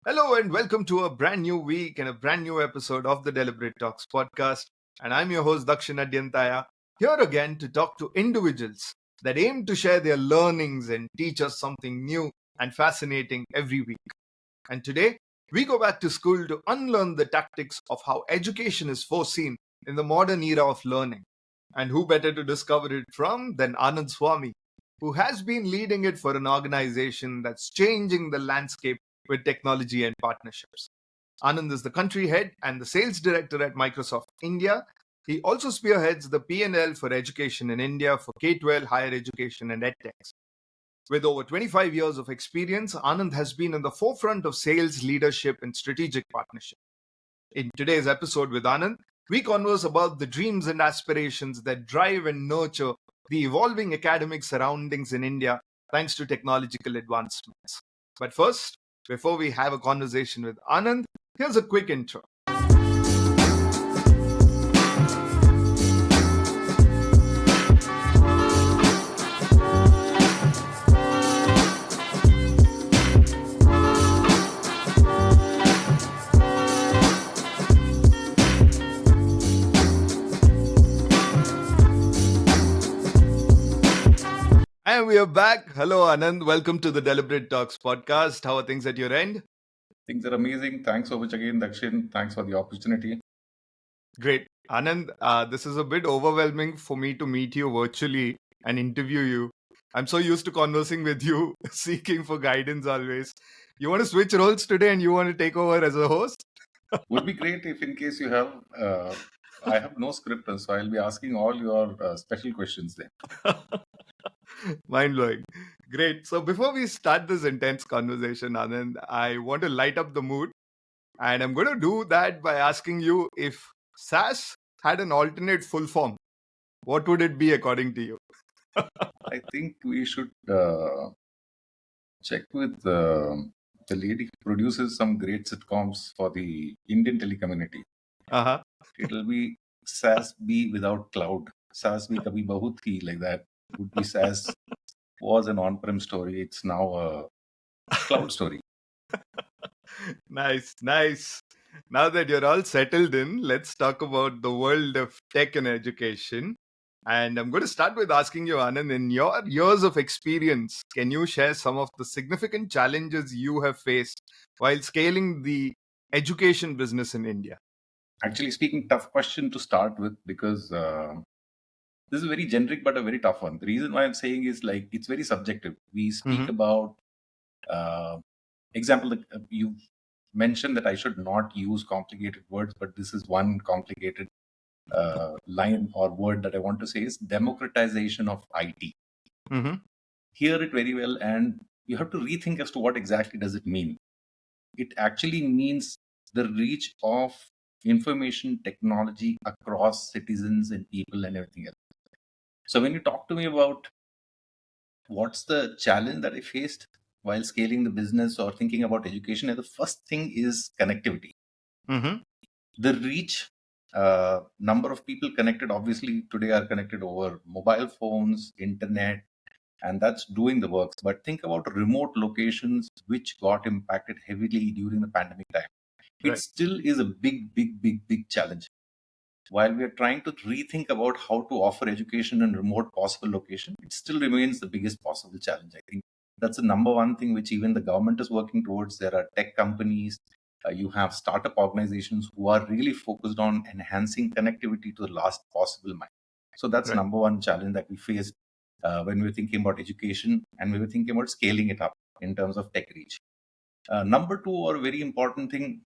Hello and welcome to a brand new week and a brand new episode of the Deliberate Talks podcast. And I'm your host Dakshin Adyanthaya, here again to talk to individuals that aim to share their learnings and teach us something new and fascinating every week. And today, we go back to school to unlearn the tactics of how education is foreseen in the modern era of learning. And who better to discover it from than Anand Swamy, who has been leading it for an organization that's changing the landscape with technology and partnerships. Anand is the country head and the sales director at Microsoft India. He also spearheads the P&L for education in India for K-12 higher education and edtech. With over 25 years of experience, Anand has been in the forefront of sales leadership and strategic partnership. In today's episode with Anand, we converse about the dreams and aspirations that drive and nurture the evolving academic surroundings in India thanks to technological advancements. But first, before we have a conversation with Anand, here's a quick intro. And we are back. Hello, Anand. Welcome to the Deliberate Talks podcast. How are things at your end? Things are amazing. Thanks so much again, Dakshin. Thanks for the opportunity. Great. Anand, this is a bit overwhelming for me to meet you virtually and interview you. I'm so used to conversing with you, seeking for guidance always. You want to switch roles today and you want to take over as a host? Would be great if, in case you have, I have no script, so I'll be asking all your special questions then. Mind blowing. Great. So before we start this intense conversation, Anand, I want to light up the mood. And I'm going to do that by asking you if SAS had an alternate full form, what would it be according to you? I think we should check with the lady who produces some great sitcoms for the Indian telecommunity. Uh-huh. It'll be SAS B without cloud. SAS B Kabhi Bahut Thi, like that. Would be SAS was an on-prem story. It's now a cloud story. Nice, nice. Now that you're all settled in, let's talk about the world of tech and education. And I'm going to start with asking you, Anand, in your years of experience, can you share some of the significant challenges you have faced while scaling the education business in India? Actually speaking, tough question to start with because this is very generic but a very tough one. The reason why I'm saying is like it's very subjective. We speak about example. You mentioned that I should not use complicated words, but this is one complicated line or word that I want to say is democratization of IT. Mm-hmm. Hear it very well, and you have to rethink as to what exactly does it mean. It actually means the reach of information technology across citizens and people and everything else. So when you talk to me about what's the challenge that I faced while scaling the business or thinking about education, the first thing is connectivity. Mm-hmm. The reach, number of people connected, obviously today are connected over mobile phones, internet, and that's doing the works. But think about remote locations which got impacted heavily during the pandemic time. It Right. still is a big challenge. While we are trying to rethink about how to offer education in remote possible location, it still remains the biggest possible challenge. I think that's the number one thing which even the government is working towards. There are tech companies, you have startup organizations who are really focused on enhancing connectivity to the last possible mile. So that's Right. number one challenge that we faced when we were thinking about education and we were thinking about scaling it up in terms of tech reach. Number two, or very important thing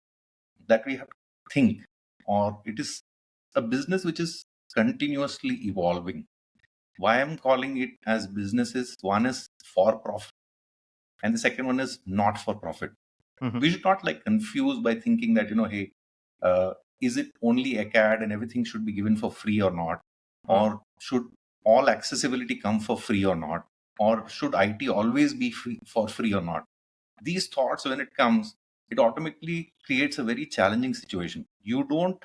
that we have to think, or it is a business which is continuously evolving. Why I'm calling it as businesses, one is for profit and the second one is not for profit. Mm-hmm. We should not like confuse by thinking that, hey, is it only ACAD and everything should be given for free or not? Or should all accessibility come for free or not? Or should IT always be free for free or not? These thoughts, when it comes, it automatically creates a very challenging situation. You don't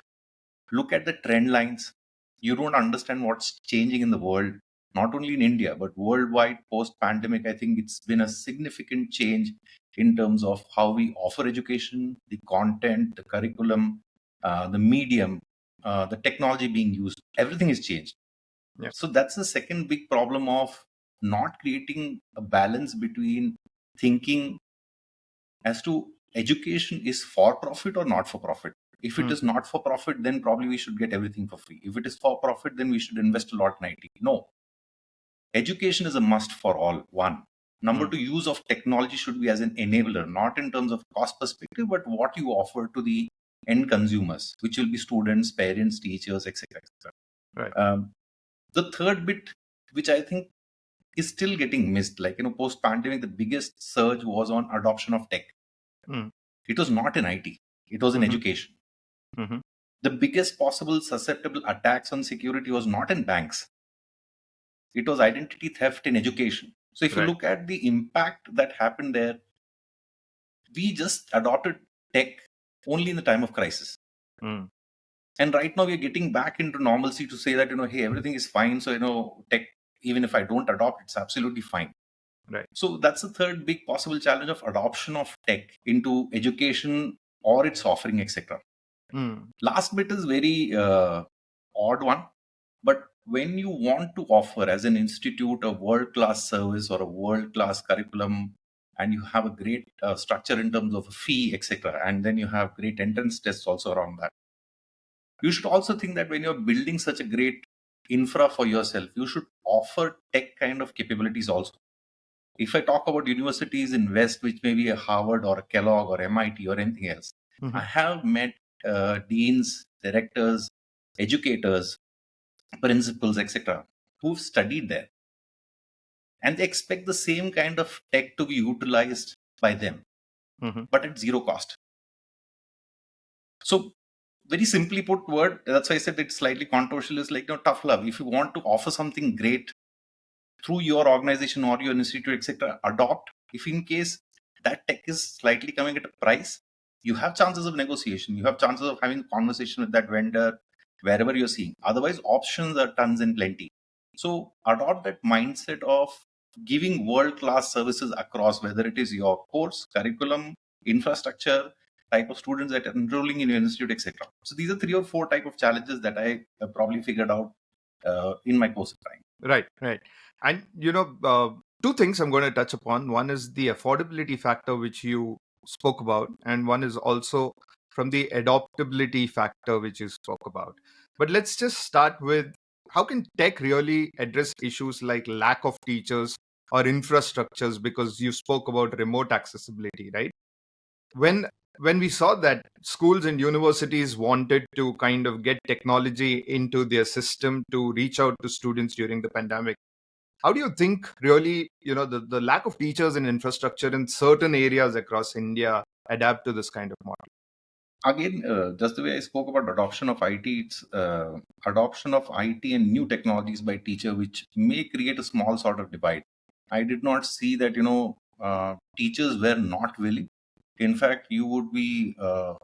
look at the trend lines. You don't understand what's changing in the world, not only in India, but worldwide post pandemic. I think it's been a significant change in terms of how we offer education, the content, the curriculum, the medium, the technology being used. Everything is changed. Yeah. So that's the second big problem of not creating a balance between thinking as to education is for profit or not for profit. If it is not for profit, then probably we should get everything for free. If it is for profit, then we should invest a lot in IT. No, education is a must for all. One. Number two, use of technology should be as an enabler, not in terms of cost perspective, but what you offer to the end consumers, which will be students, parents, teachers, etc. Right. The third bit, which I think is still getting missed, like, post pandemic, the biggest surge was on adoption of tech. It was not in IT, it was in education. The biggest possible susceptible attacks on security was not in banks, it was identity theft in education. So if you Right. look at the impact that happened there, we just adopted tech only in the time of crisis. And right now we're getting back into normalcy to say that, hey, everything is fine. So, tech, even if I don't adopt, it's absolutely fine. Right. So that's the third big possible challenge of adoption of tech into education or its offering, etc. Last bit is very odd one, but when you want to offer as an institute a world-class service or a world-class curriculum, and you have a great structure in terms of a fee, etc., and then you have great entrance tests also around that, you should also think that when you're building such a great infra for yourself, you should offer tech kind of capabilities also. If I talk about universities in West, which may be a Harvard or a Kellogg or MIT or anything else, I have met deans, directors, educators, principals, etc., who've studied there. And they expect the same kind of tech to be utilized by them, but at zero cost. So, very simply put word, that's why I said it's slightly controversial, is like, tough love. If you want to offer something great through your organization or your institute, etc., adopt. If in case that tech is slightly coming at a price, you have chances of negotiation. You have chances of having a conversation with that vendor wherever you're seeing. Otherwise, options are tons and plenty. So adopt that mindset of giving world-class services across, whether it is your course, curriculum, infrastructure, type of students that are enrolling in your institute, etc. So these are 3 or 4 type of challenges that I probably figured out in my course of time. Right. And, two things I'm going to touch upon. One is the affordability factor, which you spoke about, and one is also from the adoptability factor, which you spoke about. But let's just start with, how can tech really address issues like lack of teachers or infrastructures? Because you spoke about remote accessibility, right? When we saw that schools and universities wanted to kind of get technology into their system to reach out to students during the pandemic, how do you think really, the lack of teachers and infrastructure in certain areas across India adapt to this kind of model? Again, just the way I spoke about adoption of IT, it's adoption of IT and new technologies by teacher, which may create a small sort of divide. I did not see that, teachers were not willing. In fact, you would be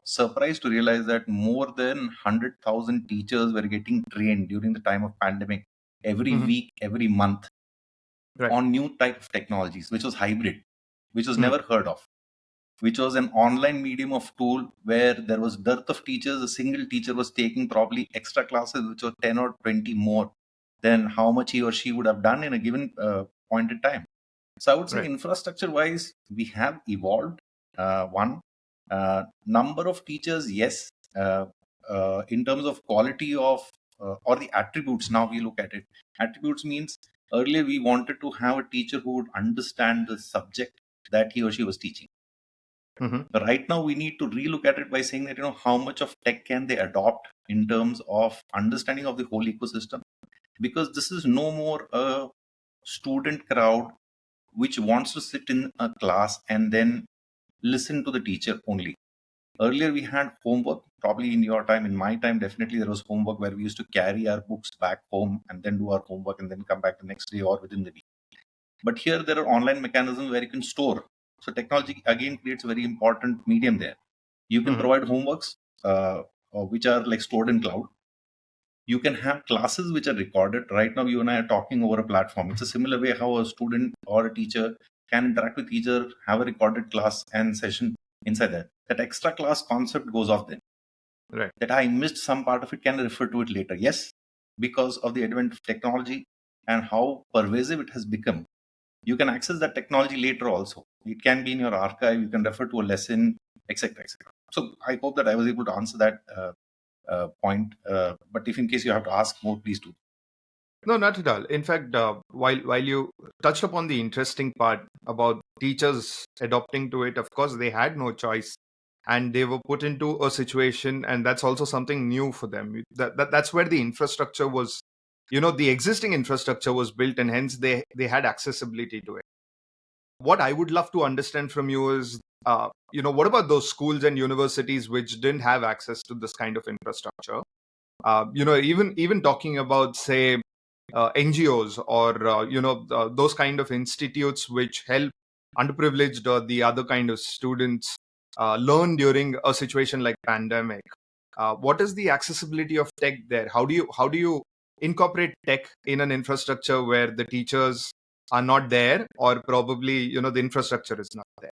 surprised to realize that more than 100,000 teachers were getting trained during the time of pandemic every week, every month on new type of technologies, which was hybrid, which was never heard of, which was an online medium of tool where there was dearth of teachers. A single teacher was taking probably extra classes, which were 10 or 20 more than how much he or she would have done in a given point in time. So I would say infrastructure wise, we have evolved. One, number of teachers, yes. In terms of quality of or the attributes, now we look at it. Attributes means earlier we wanted to have a teacher who would understand the subject that he or she was teaching. Right now, we need to relook at it by saying that, how much of tech can they adopt in terms of understanding of the whole ecosystem? Because this is no more a student crowd which wants to sit in a class and then listen to the teacher only. Earlier, we had homework, probably in your time, in my time, definitely there was homework where we used to carry our books back home and then do our homework and then come back the next day or within the week. But here, there are online mechanisms where you can store. So technology again creates a very important medium there. You can provide homeworks which are like stored in cloud. You can have classes which are recorded. Right now, you and I are talking over a platform. It's a similar way how a student or a teacher can interact with each other, have a recorded class and session inside that. That extra class concept goes off then. Right. That I missed some part of it, can I refer to it later? Yes, because of the advent of technology and how pervasive it has become. You can access that technology later also. It can be in your archive, you can refer to a lesson, etc. etc. So I hope that I was able to answer that point. But if in case you have to ask more, please do. No, not at all. In fact, while you touched upon the interesting part about teachers adopting to it, of course they had no choice, and they were put into a situation, and that's also something new for them. That's where the infrastructure was, the existing infrastructure was built, and hence they had accessibility to it. What I would love to understand from you is, what about those schools and universities which didn't have access to this kind of infrastructure? Even talking about, say, NGOs or those kind of institutes which help underprivileged or the other kind of students learn during a situation like pandemic. What is the accessibility of tech there? How do you incorporate tech in an infrastructure where the teachers are not there, or probably the infrastructure is not there?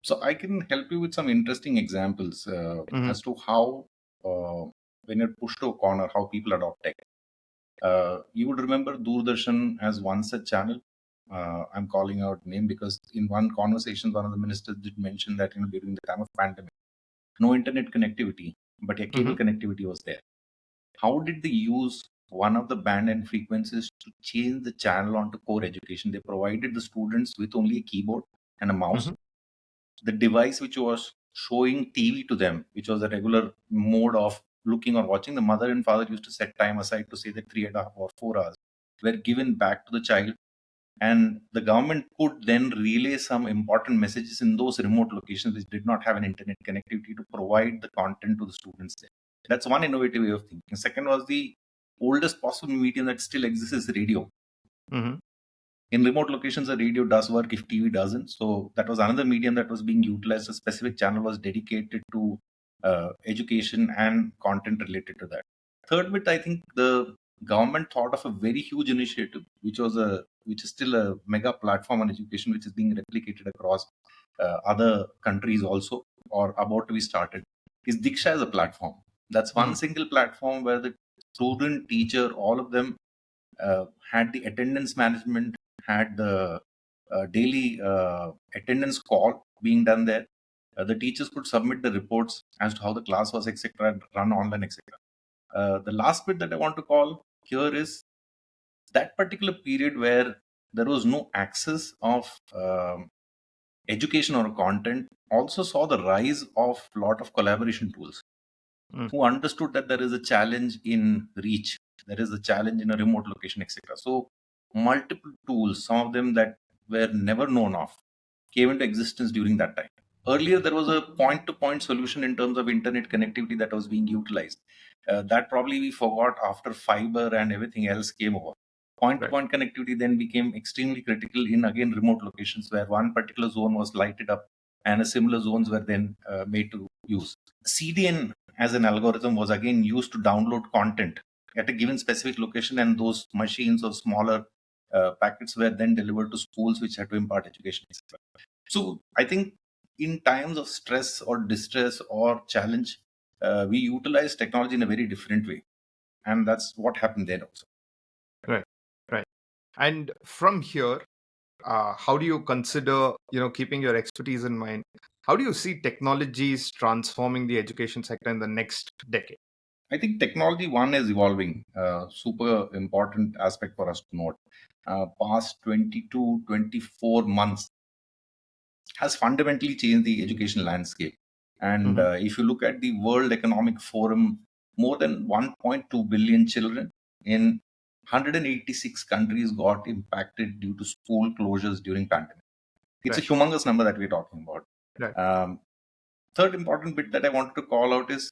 So I can help you with some interesting examples Hmm. as to how, when you're pushed to a corner, how people adopt tech. You would remember Doordarshan as one such channel. I'm calling out name because in one conversation, one of the ministers did mention that during the time of pandemic, no internet connectivity, but a cable Hmm. connectivity was there. How did they use one of the band and frequencies to change the channel onto core education? They provided the students with only a keyboard and a mouse. Hmm. The device which was showing TV to them, which was a regular mode of looking or watching, the mother and father used to set time aside to say that 3.5 or 4 hours were given back to the child, and the government could then relay some important messages in those remote locations which did not have an internet connectivity to provide the content to the students there. That's one innovative way of thinking. Second was the oldest possible medium that still exists is radio. Hmm. In remote locations, a radio does work if TV doesn't. So that was another medium that was being utilized. A specific channel was dedicated to education and content related to that. Third bit, I think the government thought of a very huge initiative, which is still a mega platform on education, which is being replicated across other countries also, or about to be started. Is Diksha as a platform? That's one single platform where the student, teacher, all of them had the attendance management, had the daily attendance call being done there. The teachers could submit the reports as to how the class was, etc., and run online, etc. The last bit that I want to call here is that particular period where there was no access of education or content also saw the rise of a lot of collaboration tools who understood that there is a challenge in reach, there is a challenge in a remote location, etc. So, multiple tools, some of them that were never known of, came into existence during that time. Earlier, there was a point to point solution in terms of internet connectivity that was being utilized. That probably we forgot after fiber and everything else came over. Point to Right. point connectivity then became extremely critical in again remote locations where one particular zone was lighted up and a similar zones were then made to use. CDN as an algorithm was again used to download content at a given specific location, and those machines or smaller packets were then delivered to schools which had to impart education, etc. So I think in times of stress or distress or challenge, we utilize technology in a very different way, and that's what happened there also. Right. Right. And from here, how do you consider, keeping your expertise in mind, how do you see technologies transforming the education sector in the next decade? I think technology one is evolving. Super important aspect for us to note. Past 22, 24 months has fundamentally changed the education landscape. And Hmm. if you look at the World Economic Forum, more than 1.2 billion children in 186 countries got impacted due to school closures during pandemic. It's a Right. humongous number that we're talking about. Right. Third important bit that I wanted to call out is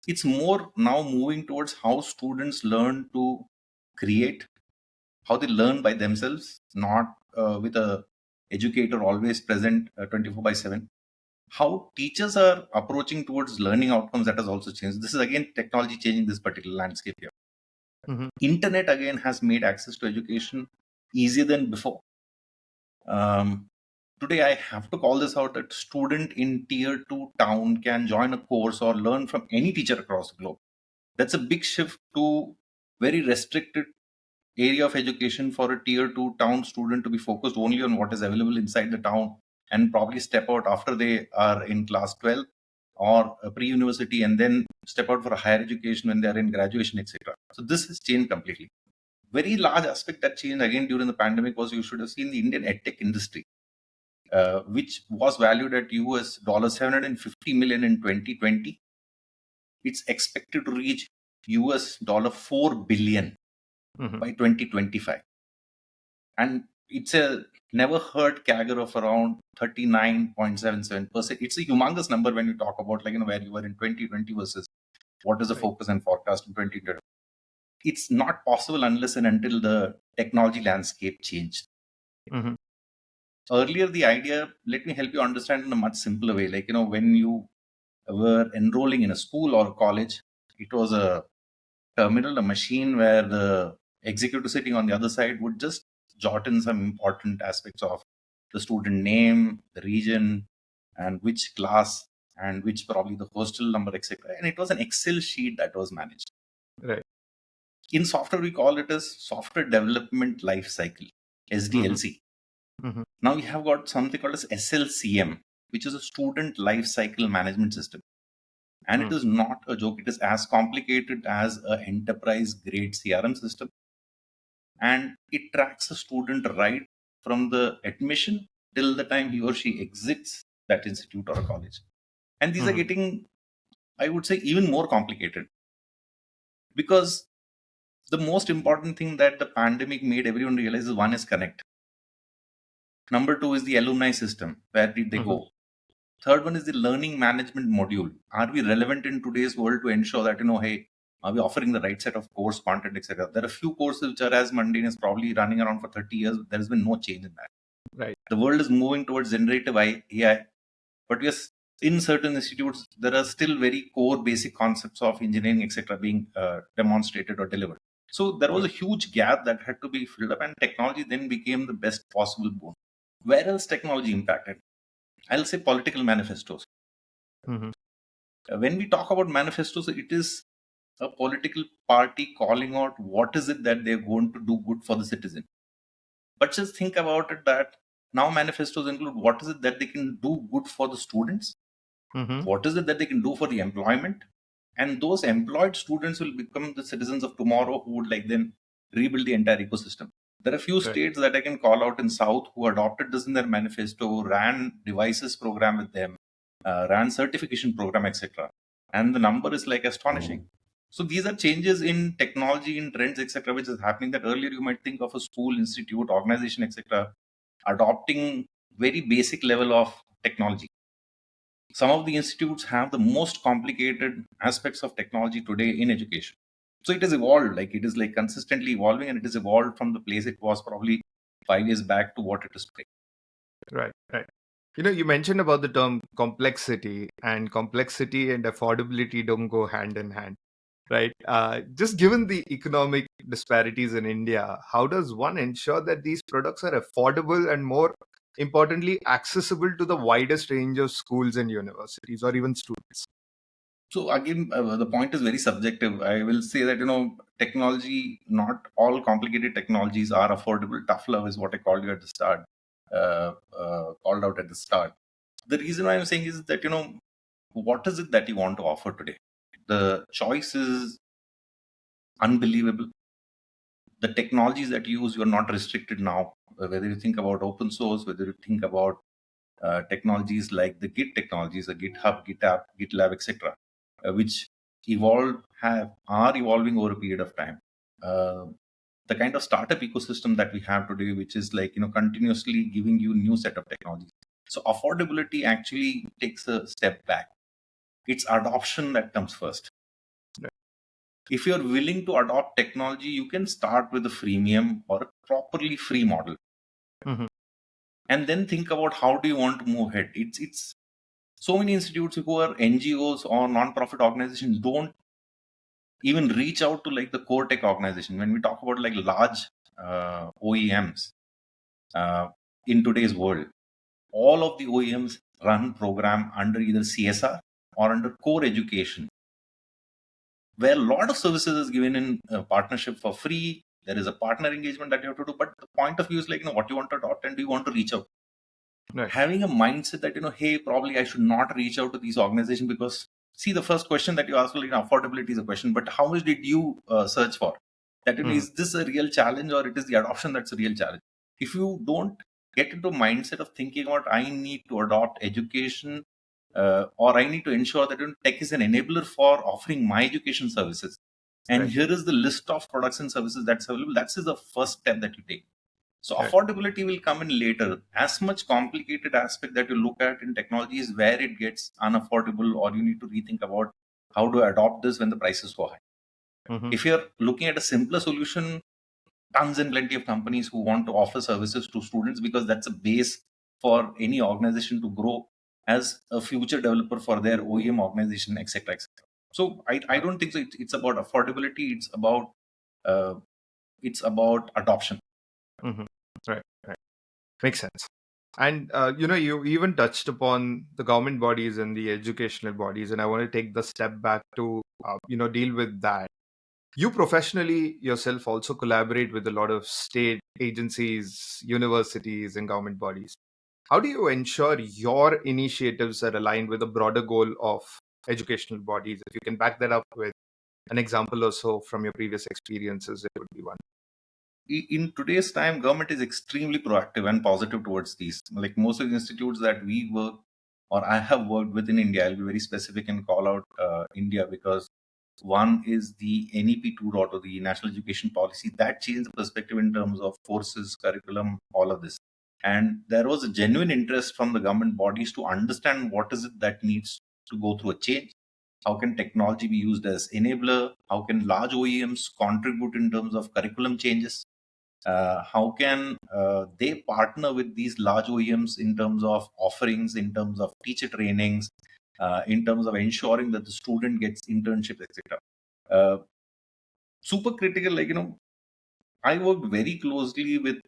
it's more now moving towards how students learn to create, how they learn by themselves, not with a educator always present 24 by 7. How teachers are approaching towards learning outcomes, that has also changed. This is again technology changing this particular landscape here. Hmm. Internet again has made access to education easier than before. Today I have to call this out that student in tier 2 town can join a course or learn from any teacher across the globe. That's a big shift to very restricted area of education for a tier 2 town student to be focused only on what is available inside the town and probably step out after they are in class 12 or a pre-university and then step out for a higher education when they are in graduation, etc. So this has changed completely. Very large aspect that changed again during the pandemic was you should have seen the Indian edtech industry, which was valued at US $750 million in 2020. It's expected to reach US $4 billion by 2025. And it's a never heard CAGR of around 39.77%. It's a humongous number when you talk about where you were in 2020 versus what is the focus and forecast in 2020. It's not possible unless and until the technology landscape changed. Mhm. Earlier, the idea, let me help you understand in a much simpler way. When you were enrolling in a school or college, it was a terminal, a machine where the executive sitting on the other side would just jot in some important aspects of the student name, the region, and which class, and which probably the hostel number, etc. And it was an Excel sheet that was managed. Right. In software, we call it as software development life cycle, SDLC. Mhm. Now we have got something called as SLCM, which is a student life cycle management system. And it is not a joke. It is as complicated as an enterprise grade CRM system. And it tracks the student right from the admission till the time he or she exits that institute or a college. And these are getting, I would say, even more complicated, because the most important thing that the pandemic made everyone realize is, one is connect. Number two is the alumni system. Where did they go? Third one is the learning management module. Are we relevant in today's world to ensure that, hey, are we offering the right set of course content, etc.? There are a few courses which are as mundane as probably running around for 30 years. There has been no change in that. Right. The world is moving towards generative AI, but yes, in certain institutes, there are still very core basic concepts of engineering, etc., being demonstrated or delivered. So there was a huge gap that had to be filled up, and technology then became the best possible boon. Where else technology impacted? I'll say political manifestos. When we talk about manifestos, it is a political party calling out what is it that they're going to do good for the citizen. But just think about it that now manifestos include what is it that they can do good for the students, what is it that they can do for the employment, and those employed students will become the citizens of tomorrow who would then rebuild the entire ecosystem. There are a few states that I can call out in South who adopted this in their manifesto, ran devices program with them, ran certification program, etc. And the number is astonishing. So these are changes in technology, in trends, etc., which is happening, that earlier you might think of a school, institute, organization, etc., adopting very basic level of technology. Some of the institutes have the most complicated aspects of technology today in education. So it has evolved, it is consistently evolving, and it has evolved from the place it was probably 5 years back to what it is today. Right. You mentioned about the term complexity, and complexity and affordability don't go hand in hand, right? Just given the economic disparities in India, how does one ensure that these products are affordable and, more importantly, accessible to the widest range of schools and universities or even students? So again, the point is very subjective. I will say that, technology, not all complicated technologies are affordable. Tough love is what I called you at the start, called out at the start. The reason why I'm saying is that, what is it that you want to offer today? The choice is unbelievable. The technologies that you use, you're not restricted now. Whether you think about open source, whether you think about technologies like the Git technologies, the GitHub, GitApp, GitLab, etc., which are evolving over a period of time. The kind of startup ecosystem that we have today, which is continuously giving you new set of technologies. So affordability actually takes a step back. It's adoption that comes first. If you're willing to adopt technology, you can start with a freemium or a properly free model, and then think about how do you want to move ahead. It's so many institutes who are NGOs or non-profit organizations don't even reach out to the core tech organization. When we talk about large OEMs, in today's world, all of the OEMs run program under either CSR or under core education, where a lot of services is given in partnership for free. There is a partner engagement that you have to do, but the point of view is like, what you want to adopt and do you want to reach out? Right. Having a mindset that, hey, probably I should not reach out to these organizations, because see, the first question that you asked, like, affordability is a question, but how much did you search for? That, is this a real challenge, or it is the adoption that's a real challenge? If you don't get into mindset of thinking about, I need to adopt education, or I need to ensure that tech is an enabler for offering my education services, and Right. here is the list of products and services that's available, that's the first step that you take. So Right. affordability will come in later. As much complicated aspect that you look at in technology is where it gets unaffordable, or you need to rethink about how to adopt this when the prices go high. Mhm. If you're looking at a simpler solution, tons and plenty of companies who want to offer services to students, because that's a base for any organization to grow as a future developer for their OEM organization, etc., etc. So I don't think so. It's about affordability. Uh, it's about adoption. Mhm. Right. Right. Makes sense. And you even touched upon the government bodies and the educational bodies, and I want to take the step back to deal with that. You professionally yourself also collaborate with a lot of state agencies, universities, and government bodies. How do you ensure your initiatives are aligned with the broader goal of educational bodies? If you can back that up with an example or so from your previous experiences, it would be one. In today's time, government is extremely proactive and positive towards these. Like most of the institutes that we work, or I have worked with in India, I'll be very specific and call out India, because one is the NEP 2.0, the National Education Policy, that changed the perspective in terms of courses, curriculum, all of this. And there was a genuine interest from the government bodies to understand what is it that needs to go through a change. How can technology be used as enabler? How can large OEMs contribute in terms of curriculum changes? How can they partner with these large OEMs in terms of offerings, in terms of teacher trainings, in terms of ensuring that the student gets internships, etc. Super critical, I worked very closely with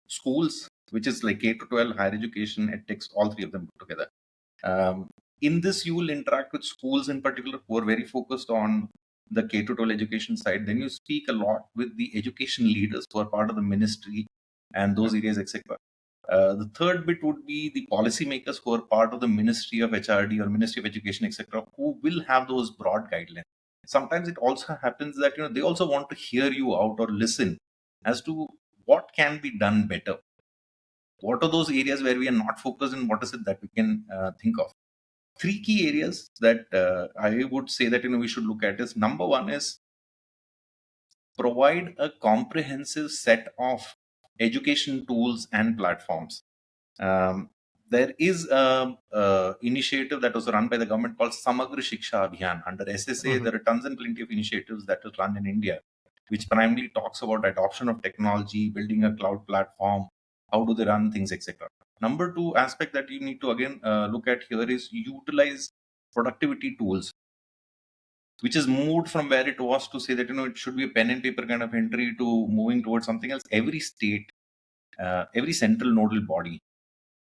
schools, which is like K to 12, higher education, edtechs, all three of them put together. In this, you will interact with schools in particular who are very focused on the K to 12 education side. Then you speak a lot with the education leaders who are part of the ministry and those areas, etc. The third bit would be the policymakers who are part of the Ministry of HRD or Ministry of Education, etc., who will have those broad guidelines. Sometimes it also happens that they also want to hear you out or listen as to what can be done better. What are those areas where we are not focused, and what is it that we can think of? Three key areas that I would say that we should look at is, number one is provide a comprehensive set of education tools and platforms. Um, there is a initiative that was run by the government called Samagra Shiksha Abhiyan. Under SSA, Mhm. there are tons and plenty of initiatives that are run in India, which primarily talks about adoption of technology, building a cloud platform, how do they run things, etc. Number two aspect that you need to again look at here is utilize productivity tools, which is moved from where it was to say that it should be a pen and paper kind of entry to moving towards something else. Every state, every central nodal body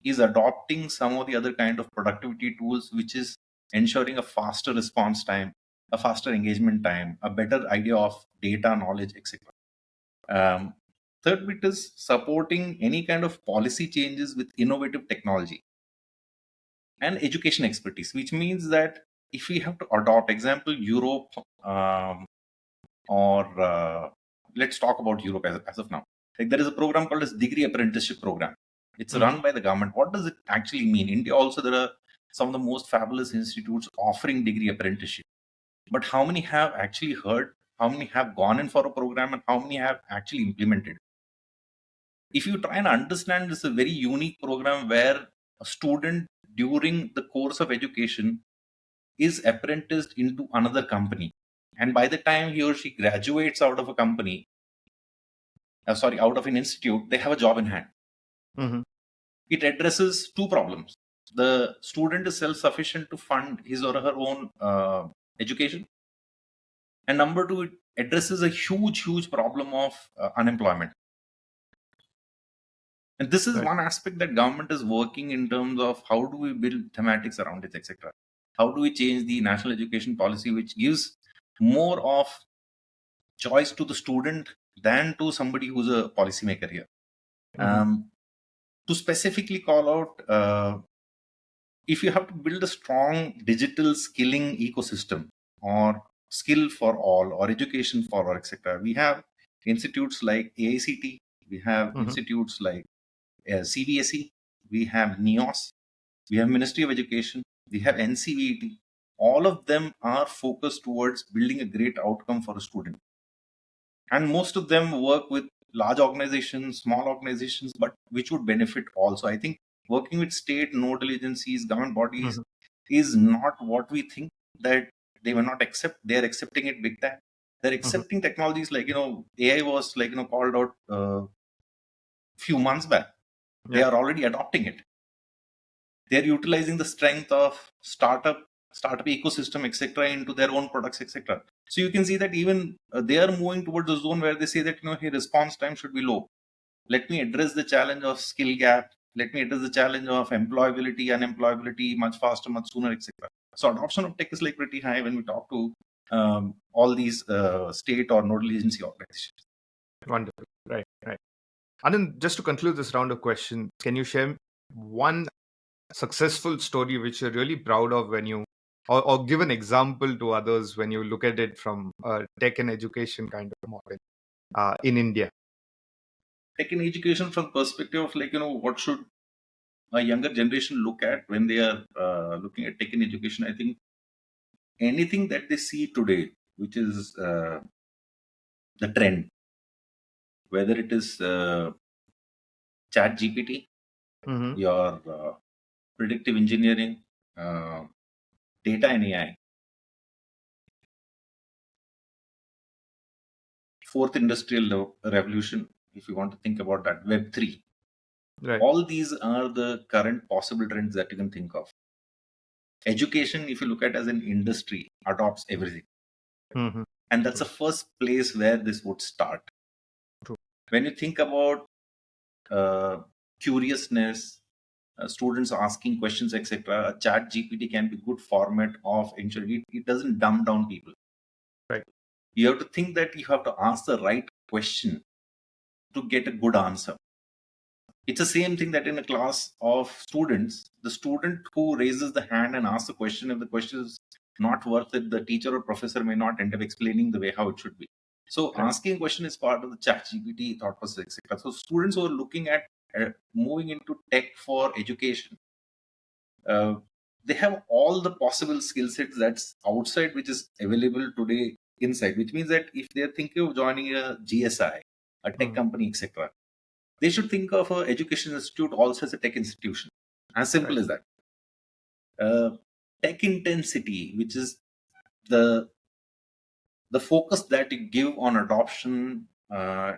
is adopting some of the other kind of productivity tools, which is ensuring a faster response time, a faster engagement time, a better idea of data knowledge, etc. Um, third bit is supporting any kind of policy changes with innovative technology and education expertise, which means that if we have to adopt, example, Europe, or let's talk about Europe as of now. Like there is a program called as degree apprenticeship program. It's Mhm. run by the government. What does it actually mean? India also, there are some of the most fabulous institutes offering degree apprenticeship. But how many have actually heard? How many have gone in for a program, and how many have actually implemented? If you try and understand, this is a very unique program where a student during the course of education is apprenticed into another company. And by the time he or she graduates out of a company, out of an institute, they have a job in hand. Mhm. It addresses two problems. The student is self-sufficient to fund his or her own education. And number two, it addresses a huge, huge problem of unemployment. And this is Right. one aspect that government is working in terms of how do we build thematics around it, etc. How do we change the national education policy, which gives more of choice to the student than to somebody who's a policymaker here. Mhm. To specifically call out, if you have to build a strong digital skilling ecosystem or skill for all or education for all, etc., we have institutes like AICT, we have Mhm. institutes like CBSE, we have NEOS, we have Ministry of Education, we have NCVET. All of them are focused towards building a great outcome for a student. And most of them work with large organizations, small organizations, but which would benefit also. I think working with state nodal agencies, government bodies Mhm. is not what we think that they will not accept. They are accepting it big time. They're Mhm. accepting technologies like, AI was like, called out few months back. They Yeah. are already adopting it. They're utilizing the strength of startup ecosystem, etc., into their own products, etc. So you can see that even they are moving towards a zone where they say that, hey, response time should be low. Let me address the challenge of skill gap. Let me address the challenge of employability, unemployability much faster, much sooner, etc. So adoption of tech is like pretty high when we talk to all these state or nodal agency organizations. Wonderful. Right. Right. And then, just to conclude this round of questions, can you share one successful story which you're really proud of when you, or give an example to others when you look at it from a tech and education kind of model in India? Tech in education from perspective of like, what should a younger generation look at when they are looking at tech in education? I think anything that they see today, which is the trend, whether it is chat GPT, Mm-hmm. your predictive engineering, uh, data and AI, fourth industrial revolution, if you want to think about that, Web 3, Right. all these are the current possible trends that you can think of. Education, if you look at as an industry, adopts everything. Mm-hmm. And that's True. the first place where this would start. True. When you think about curiousness, students asking questions, etc., a chat GPT can be good format of ensuring it doesn't dumb down people. Right. You have to think that you have to ask the right question to get a good answer. It's the same thing that in a class of students, the student who raises the hand and asks the question, if the question is not worth it, the teacher or professor may not end up explaining the way how it should be. So Right. asking a question is part of the chat GPT thought process, etc. So students who are looking at moving into tech for education, uh, they have all the possible skill sets that's outside, which is available today inside. Which means that if they're thinking of joining a GSI, a tech Mm. company, etc., they should think of an education institute also as a tech institution. As simple Right. as that. Uh, Tech intensity, which is the the focus that you give on adoption,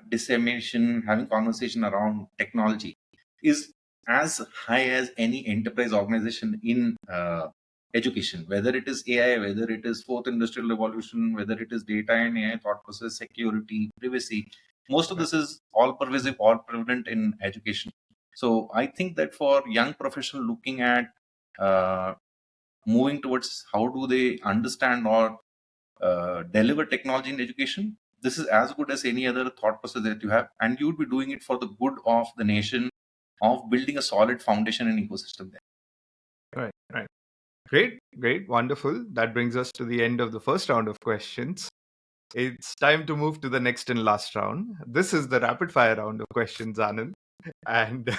dissemination, having conversation around technology, is as high as any enterprise organization in education. Whether it is AI, whether it is fourth industrial revolution, whether it is data and AI thought process, security, privacy, most of Right. this is all pervasive, all prevalent in education. So I think that for young professional looking at uh, moving towards how do they understand or deliver technology in education, this is as good as any other thought process that you have, and you would be doing it for the good of the nation, of building a solid foundation and ecosystem there. Right. Right. Great. Great. Wonderful. That brings us to the end of the first round of questions. It's time to move to the next and last round. This is the rapid fire round of questions, Anand. And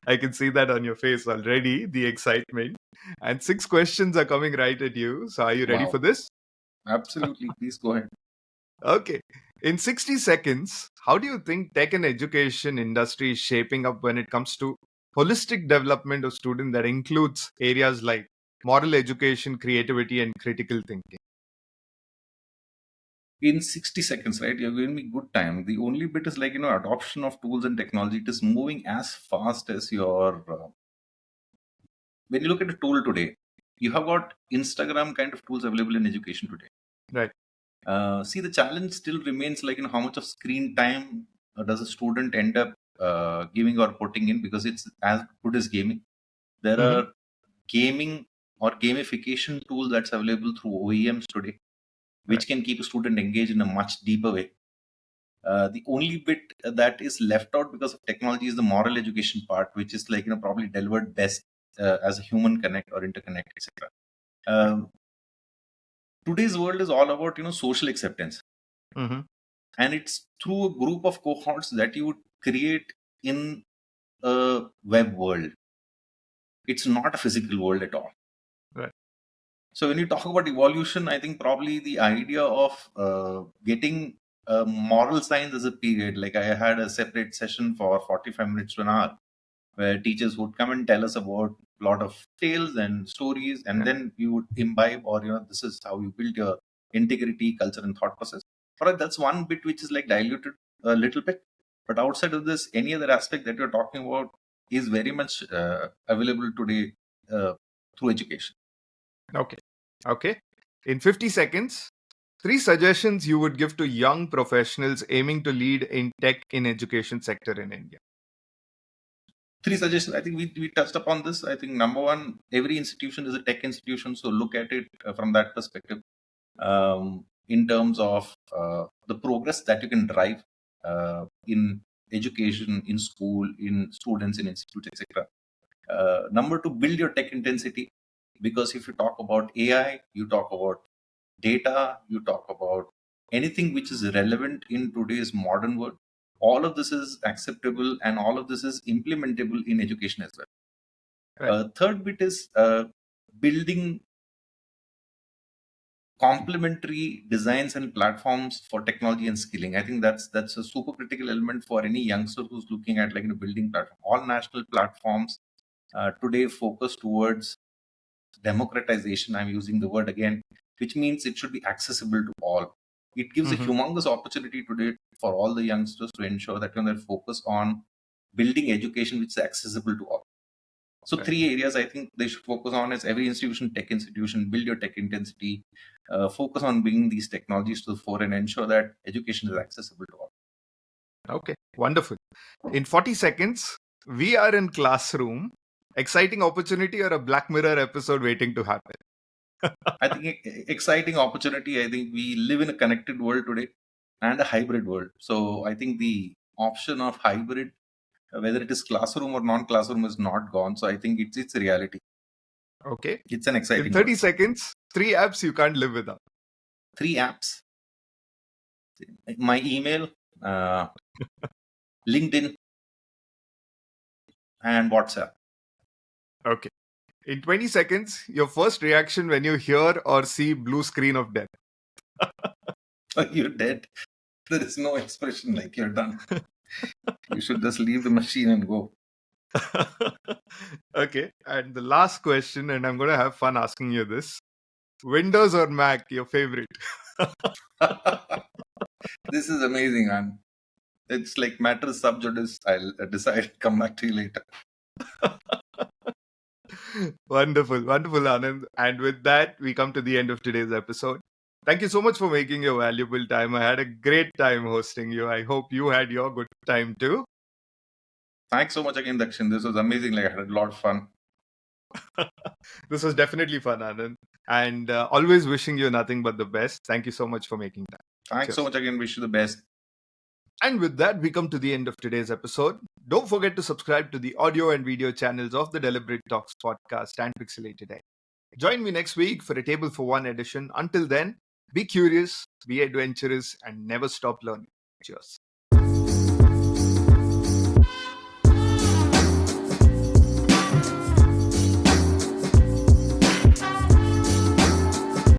I can see that on your face already, the excitement. And 6 questions are coming right at you. So are you ready for Wow, this? absolutely. Please go ahead. Okay. In 60 seconds, how do you think tech and education industry is shaping up when it comes to holistic development of students that includes areas like moral education, creativity, and critical thinking? In 60 seconds, right? You're giving me good time. The only bit is like, adoption of tools and technology. It is moving as fast as your. When you look at a tool today, you have got Instagram kind of tools available in education today. Right. See, the challenge still remains like, how much of screen time does a student end up giving or putting in, because it's as good as gaming. There Mhm. are gaming or gamification tools that's available through OEMs today, which can keep a student engaged in a much deeper way. The only bit that is left out because of technology is the moral education part, which is like, probably delivered best as a human connect or interconnect, etc. Um, Today's world is all about social acceptance, Mhm. and it's through a group of cohorts that you would create in a web world. It's not a physical world at all. Right. So when you talk about evolution, I think probably the idea of getting moral science as a period, like I had a separate session for 45 minutes to an hour, where teachers would come and tell us about a lot of tales and stories, and Yeah. then we would imbibe, or this is how you build your integrity, culture, and thought process. All right, that's one bit which is like diluted a little bit, but outside of this, any other aspect that you're talking about is very much available today through education. Okay. Okay. In 50 seconds, 3 suggestions you would give to young professionals aiming to lead in tech in education sector in India. 3 suggestions. I think we touched upon this. I think number one, every institution is a tech institution, so look at it from that perspective. In terms of the progress that you can drive in education, in school, in students, in institutes, etc. Number two, build your tech intensity, because if you talk about AI, you talk about data, you talk about anything which is relevant in today's modern world. All of this is acceptable, and all of this is implementable in education as well. Right. Third bit is building complementary designs and platforms for technology and skilling. I think that's a super critical element for any youngster who's looking at like building platform. All national platforms today focus towards democratization. I'm using the word again, which means it should be accessible to all. It gives a Mhm. humongous opportunity today for all the youngsters to ensure that they focus on building education which is accessible to all. So Right. three areas I think they should focus on is every institution, tech institution, build your tech intensity, focus on bringing these technologies to the fore, and ensure that education is accessible to all. Okay. Wonderful. In 40 seconds, we are in classroom. Exciting opportunity or a Black Mirror episode waiting to happen? I think exciting opportunity. I think we live in a connected world today and a hybrid world. So I think the option of hybrid, whether it is classroom or non-classroom, is not gone. So I think it's a reality. Okay. It's an In exciting 30 world. seconds, 3 apps you can't live without. 3 apps: my email, uh, LinkedIn, and WhatsApp. Okay. In 20 seconds, your first reaction when you hear or see blue screen of death. You're dead. There is no expression like you're done. You should just leave the machine and go. Okay. And the last question, and I'm going to have fun asking you this: Windows or Mac, your favorite? This is amazing, man. It's like matter sub judice. I'll decide. Come back to you later. Wonderful. Wonderful, Anand. And with that, we come to the end of today's episode. Thank you so much for making your valuable time. I had a great time hosting you. I hope you had your good time too. Thanks so much again, Dakshin. This was amazing. Like I had a lot of fun. This was definitely fun, Anand. And always wishing you nothing but the best. Thank you so much for making time. Thanks so Cheers. much again. Wish you the best. And with that, we come to the end of today's episode. Don't forget to subscribe to the audio and video channels of the Deliberate Talks podcast and Pixelated Egg. Join me next week for a Table for One edition. Until then, be curious, be adventurous, and never stop learning. Cheers.